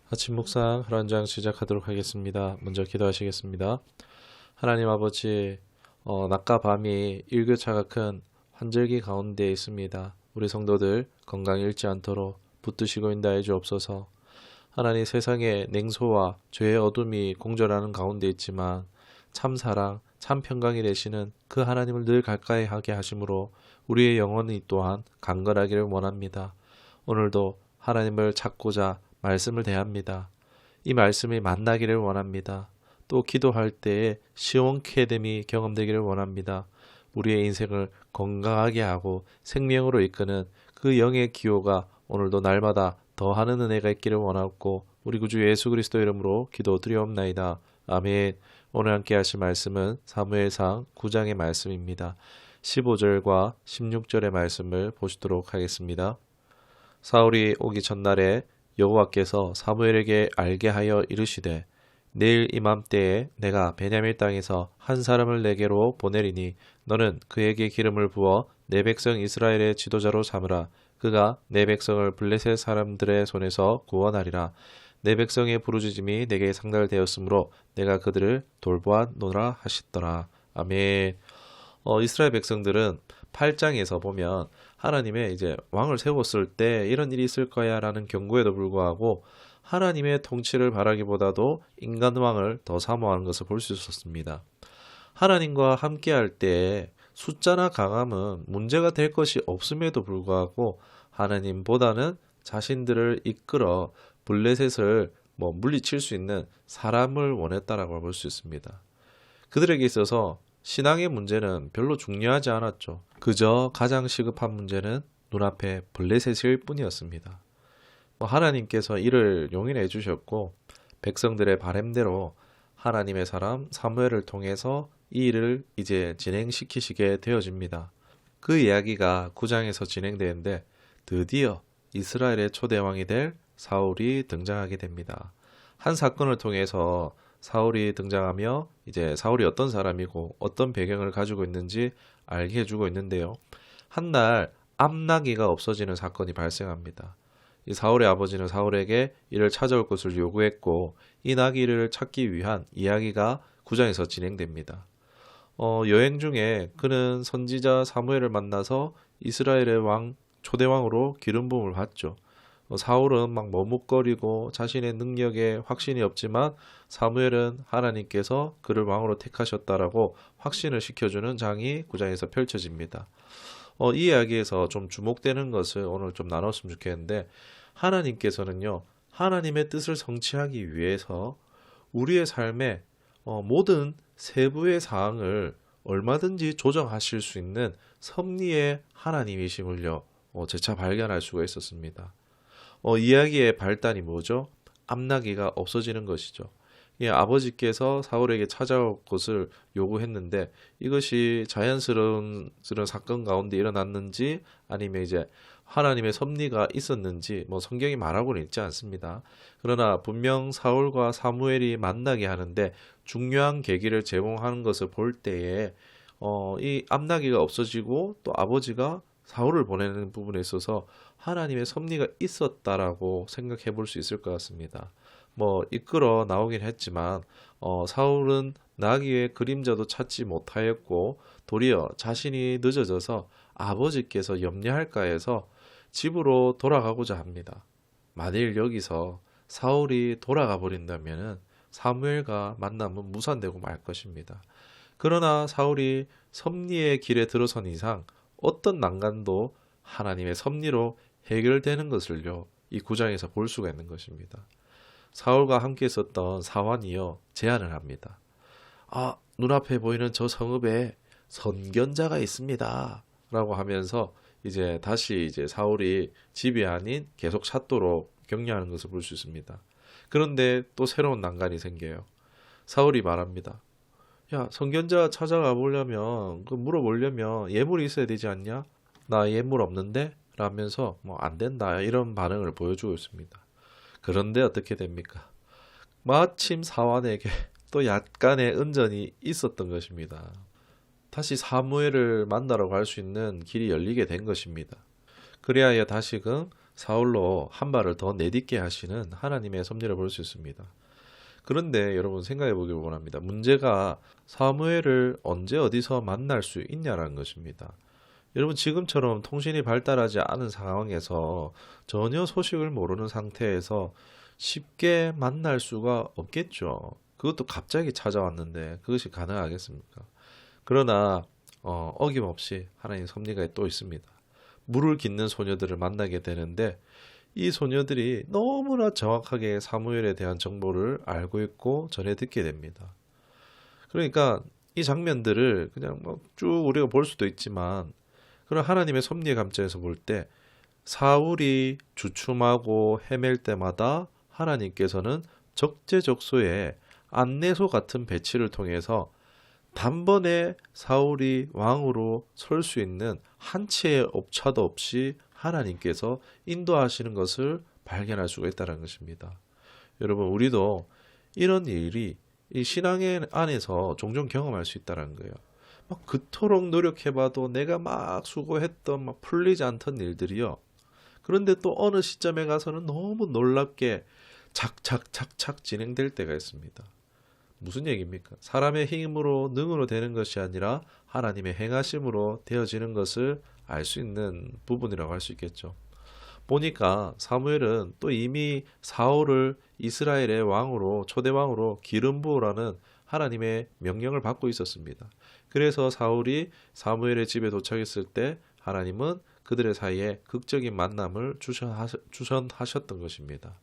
아침 묵상 하루한 장 시작하도록 하겠습니다. 먼저 기도하시겠습니다. 하나님 아버지, 낮과 밤이 일교차가 큰 환절기 가운데 있습니다. 우리 성도들 건강 잃지 않도록 붙드시고 인도해 주옵소서. 하나님, 세상에 냉소와 죄의 어둠이 공존하는 가운데 있지만 참 사랑, 참 평강이 되시는 그 하나님을 늘 가까이 하게 하심으로 우리의 영혼이 또한 강건하기를 원합니다. 오늘도 하나님을 찾고자 말씀을 대합니다. 이 말씀이 만나기를 원합니다. 또 기도할 때에 시원케 됨이 경험되기를 원합니다. 우리의 인생을 건강하게 하고 생명으로 이끄는 그 영의 기호가 오늘도 날마다 더하는 은혜가 있기를 원하고 우리 구주 예수 그리스도 이름으로 기도드리옵나이다. 아멘. 오늘 함께 하실 말씀은 사무엘상 9장의 말씀입니다. 15절과 16절의 말씀을 보시도록 하겠습니다. 사울이 오기 전날에 여호와께서 사무엘에게 알게 하여 이르시되 내일 이맘때에 내가 베냐민 땅에서 한 사람을 내게로 보내리니 너는 그에게 기름을 부어 내 백성 이스라엘의 지도자로 삼으라. 그가 내 백성을 블레셋 사람들의 손에서 구원하리라. 내 백성의 부르짖음이 내게 상달되었으므로 내가 그들을 돌보았노라 하시더라. 아멘. 이스라엘 백성들은 8장에서 보면 하나님의 이제 왕을 세웠을 때 이런 일이 있을 거야 라는 경고에도 불구하고 하나님의 통치를 바라기보다도 인간 왕을 더 사모하는 것을 볼 수 있었습니다. 하나님과 함께 할 때 숫자나 강함은 문제가 될 것이 없음에도 불구하고 하나님보다는 자신들을 이끌어 블레셋을 물리칠 수 있는 사람을 원했다라고 볼 수 있습니다. 그들에게 있어서 신앙의 문제는 별로 중요하지 않았죠. 그저 가장 시급한 문제는 눈앞에 블레셋일 뿐이었습니다. 하나님께서 이를 용인해 주셨고 백성들의 바램대로 하나님의 사람 사무엘을 통해서 이 일을 이제 진행시키시게 되어집니다. 그 이야기가 9장에서 진행되는데 드디어 이스라엘의 초대왕이 될 사울이 등장하게 됩니다. 한 사건을 통해서 사울이 등장하며 이제 사울이 어떤 사람이고 어떤 배경을 가지고 있는지 알게 해주고 있는데요. 한날 암나귀가 없어지는 사건이 발생합니다. 이 사울의 아버지는 사울에게 이를 찾아올 것을 요구했고 이 나귀를 찾기 위한 이야기가 9장에서 진행됩니다. 여행 중에 그는 선지자 사무엘을 만나서 이스라엘의 왕 초대왕으로 기름 부음을 받죠. 사울은 막 머뭇거리고 자신의 능력에 확신이 없지만 사무엘은 하나님께서 그를 왕으로 택하셨다라고 확신을 시켜주는 장이 9장에서 펼쳐집니다. 이 이야기에서 좀 주목되는 것을 오늘 좀 나눴으면 좋겠는데 하나님께서는요, 하나님의 뜻을 성취하기 위해서 우리의 삶에 모든 세부의 사항을 얼마든지 조정하실 수 있는 섭리의 하나님이심을요, 재차 발견할 수가 있었습니다. 이야기의 발단이 뭐죠? 암나귀가 없어지는 것이죠. 예, 아버지께서 사울에게 찾아올 것을 요구했는데 이것이 자연스러운 사건 가운데 일어났는지 아니면 이제 하나님의 섭리가 있었는지 성경이 말하고는 있지 않습니다. 그러나 분명 사울과 사무엘이 만나게 하는데 중요한 계기를 제공하는 것을 볼 때에 이 암나귀가 없어지고 또 아버지가 사울을 보내는 부분에 있어서 하나님의 섭리가 있었다라고 생각해 볼 수 있을 것 같습니다. 이끌어 나오긴 했지만 사울은 나귀의 그림자도 찾지 못하였고 도리어 자신이 늦어져서 아버지께서 염려할까 해서 집으로 돌아가고자 합니다. 만일 여기서 사울이 돌아가 버린다면 사무엘과 만남은 무산되고 말 것입니다. 그러나 사울이 섭리의 길에 들어선 이상 어떤 난간도 하나님의 섭리로 해결되는 것을요, 이 9장에서 볼 수가 있는 것입니다. 사울과 함께 있었던 사환이요, 제안을 합니다. 눈앞에 보이는 저 성읍에 선견자가 있습니다. 라고 하면서 이제 다시 사울이 집이 아닌 계속 찾도록 격려하는 것을 볼 수 있습니다. 그런데 또 새로운 난간이 생겨요. 사울이 말합니다. 야, 선견자 찾아가 보려면, 물어보려면 예물이 있어야 되지 않냐? 나 예물 없는데? 라면서 안 된다. 이런 반응을 보여주고 있습니다. 그런데 어떻게 됩니까? 마침 사환에게 또 약간의 은전이 있었던 것입니다. 다시 사무엘을 만나러 갈 수 있는 길이 열리게 된 것입니다. 그리하여 다시금 사울로 한 발을 더 내딛게 하시는 하나님의 섭리를 볼 수 있습니다. 그런데 여러분 생각해 보길 원합니다. 문제가 사무엘을 언제 어디서 만날 수 있냐라는 것입니다. 여러분 지금처럼 통신이 발달하지 않은 상황에서 전혀 소식을 모르는 상태에서 쉽게 만날 수가 없겠죠. 그것도 갑자기 찾아왔는데 그것이 가능하겠습니까? 그러나 어김없이 하나님의 섭리가 또 있습니다. 물을 깃는 소녀들을 만나게 되는데 이 소녀들이 너무나 정확하게 사무엘에 대한 정보를 알고 있고 전해 듣게 됩니다. 그러니까 이 장면들을 그냥 뭐 쭉 우리가 볼 수도 있지만 그런 하나님의 섭리의 관점에서 볼 때 사울이 주춤하고 헤맬 때마다 하나님께서는 적재적소에 안내소 같은 배치를 통해서 단번에 사울이 왕으로 설 수 있는 한 치의 오차도 없이 하나님께서 인도하시는 것을 발견할 수가 있다는 것입니다. 여러분 우리도 이런 일이 이 신앙의 안에서 종종 경험할 수 있다는 거예요. 막 그토록 노력해봐도 내가 막 수고했던 막 풀리지 않던 일들이요. 그런데 또 어느 시점에 가서는 너무 놀랍게 착착착착 진행될 때가 있습니다. 무슨 얘기입니까? 사람의 힘으로 능으로 되는 것이 아니라 하나님의 행하심으로 되어지는 것을 알 수 있는 부분이라고 할 수 있겠죠. 보니까 사무엘은 또 이미 사울을 이스라엘의 왕으로 초대 왕으로 기름 부으라는 하나님의 명령을 받고 있었습니다. 그래서 사울이 사무엘의 집에 도착했을 때 하나님은 그들의 사이에 극적인 만남을 주선하셨던 것입니다.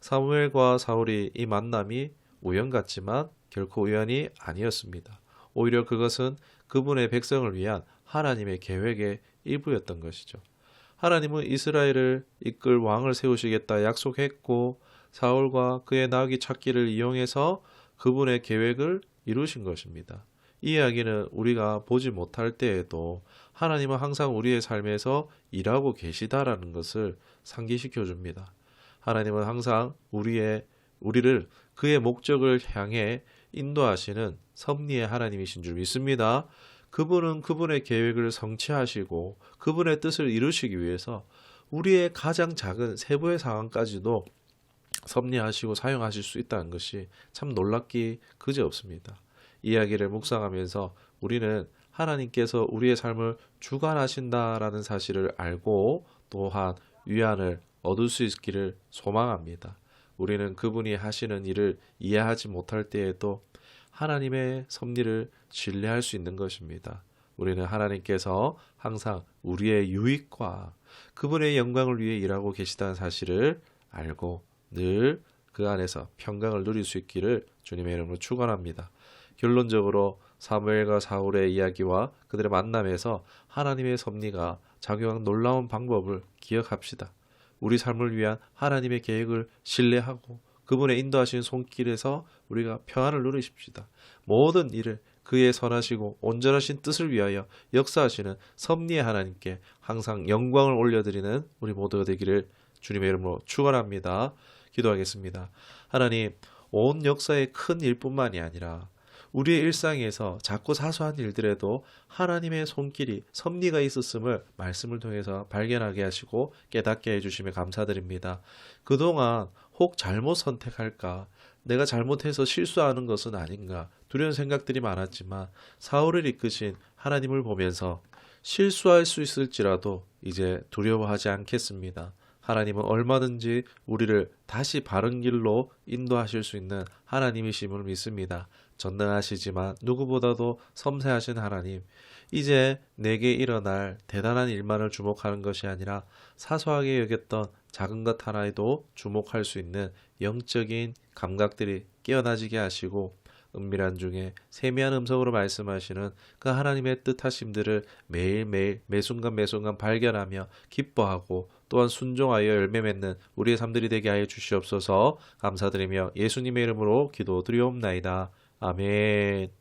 사무엘과 사울이 이 만남이 우연 같지만 결코 우연이 아니었습니다. 오히려 그것은 그분의 백성을 위한 하나님의 계획의 일부였던 것이죠. 하나님은 이스라엘을 이끌 왕을 세우시겠다 약속했고 사울과 그의 나귀 찾기를 이용해서 그분의 계획을 이루신 것입니다. 이 이야기는 우리가 보지 못할 때에도 하나님은 항상 우리의 삶에서 일하고 계시다라는 것을 상기시켜 줍니다. 하나님은 항상 우리를 그의 목적을 향해 인도하시는 섭리의 하나님이신 줄 믿습니다. 그분은 그분의 계획을 성취하시고 그분의 뜻을 이루시기 위해서 우리의 가장 작은 세부의 상황까지도 섭리하시고 사용하실 수 있다는 것이 참 놀랍기 그지없습니다. 이야기를 묵상하면서 우리는 하나님께서 우리의 삶을 주관하신다라는 사실을 알고 또한 위안을 얻을 수 있기를 소망합니다. 우리는 그분이 하시는 일을 이해하지 못할 때에도 하나님의 섭리를 신뢰할 수 있는 것입니다. 우리는 하나님께서 항상 우리의 유익과 그분의 영광을 위해 일하고 계시다는 사실을 알고 늘 그 안에서 평강을 누릴 수 있기를 주님의 이름으로 축원합니다. 결론적으로 사무엘과 사울의 이야기와 그들의 만남에서 하나님의 섭리가 작용한 놀라운 방법을 기억합시다. 우리 삶을 위한 하나님의 계획을 신뢰하고 그분의 인도하신 손길에서 우리가 평안을 누리십시다. 모든 일을 그의 선하시고 온전하신 뜻을 위하여 역사하시는 섭리의 하나님께 항상 영광을 올려드리는 우리 모두가 되기를 주님의 이름으로 축원합니다. 기도하겠습니다. 하나님, 온 역사의 큰 일뿐만이 아니라 우리의 일상에서 작고 사소한 일들에도 하나님의 손길이 섭리가 있었음을 말씀을 통해서 발견하게 하시고 깨닫게 해주시며 감사드립니다. 그동안 혹 잘못 선택할까, 내가 잘못해서 실수하는 것은 아닌가 두려운 생각들이 많았지만 사울을 이끄신 하나님을 보면서 실수할 수 있을지라도 이제 두려워하지 않겠습니다. 하나님은 얼마든지 우리를 다시 바른 길로 인도하실 수 있는 하나님이심을 믿습니다. 전능하시지만 누구보다도 섬세하신 하나님, 이제 내게 일어날 대단한 일만을 주목하는 것이 아니라 사소하게 여겼던 작은 것 하나에도 주목할 수 있는 영적인 감각들이 깨어나지게 하시고 은밀한 중에 세미한 음성으로 말씀하시는 그 하나님의 뜻하심들을 매일매일 매순간 매순간 발견하며 기뻐하고 또한 순종하여 열매 맺는 우리의 삶들이 되게 하여 주시옵소서. 감사드리며 예수님의 이름으로 기도드리옵나이다. 아멘.